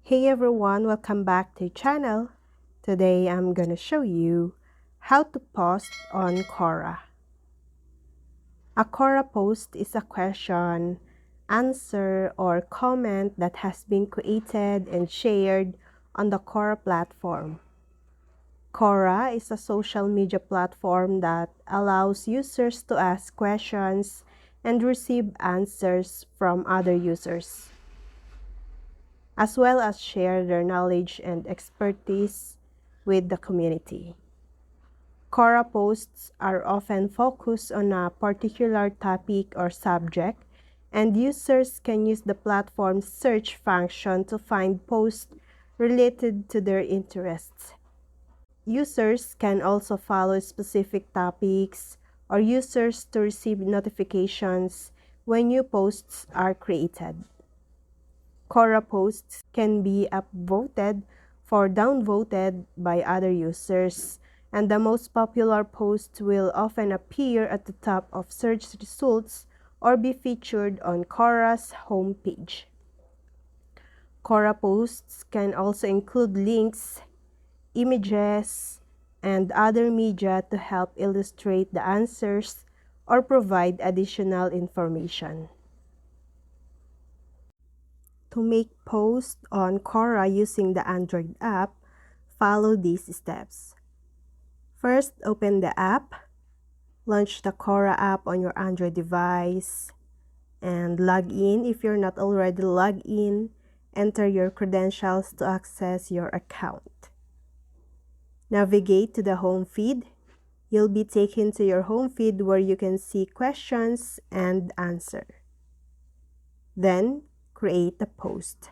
Hey everyone, welcome back to the channel. Today I'm gonna show you how to post on Quora. A Quora post is a question, answer, or comment that has been created and shared on the Quora platform. Quora is a social media platform that allows users to ask questions and receive answers from other users, as well as share their knowledge and expertise with the community. Quora posts are often focused on a particular topic or subject, and users can use the platform's search function to find posts related to their interests. Users can also follow specific topics or users to receive notifications when new posts are created. Quora posts can be upvoted or downvoted by other users, and the most popular posts will often appear at the top of search results or be featured on Quora's homepage. Quora posts can also include links, images, and other media to help illustrate the answers or provide additional information. To make posts on Quora using the Android app, follow these steps. First, open the app, launch the Quora app on your Android device, and log in if you're not already logged in. Enter your credentials to access your account. Navigate to the home feed. You'll be taken to your home feed where you can see questions and answer. Then, create a post.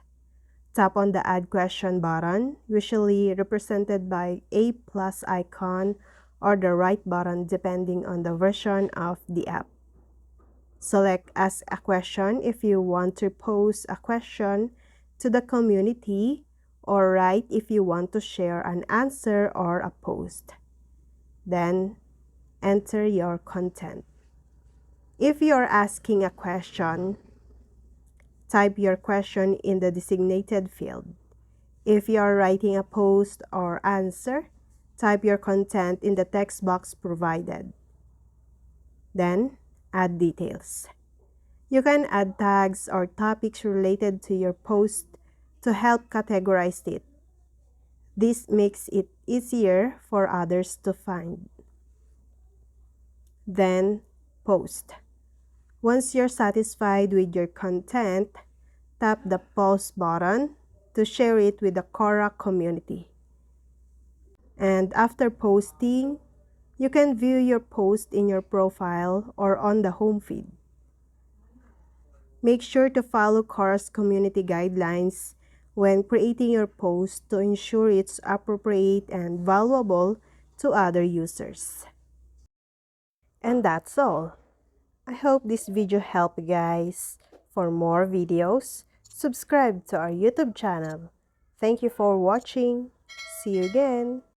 Tap on the Add Question button, usually represented by a plus icon or the right button depending on the version of the app. Select Ask a Question if you want to pose a question to the community, or write if you want to share an answer or a post. Then, enter your content. If you're asking a question, type your question in the designated field. If you are writing a post or answer, type your content in the text box provided. Then, add details. You can add tags or topics related to your post to help categorize it. This makes it easier for others to find. Then, post. Once you're satisfied with your content, tap the Post button to share it with the Quora community. And after posting, you can view your post in your profile or on the home feed. Make sure to follow Quora's community guidelines when creating your post to ensure it's appropriate and valuable to other users. And that's all. I hope this video helped you guys. For more videos, subscribe to our YouTube channel. Thank you for watching. See you again.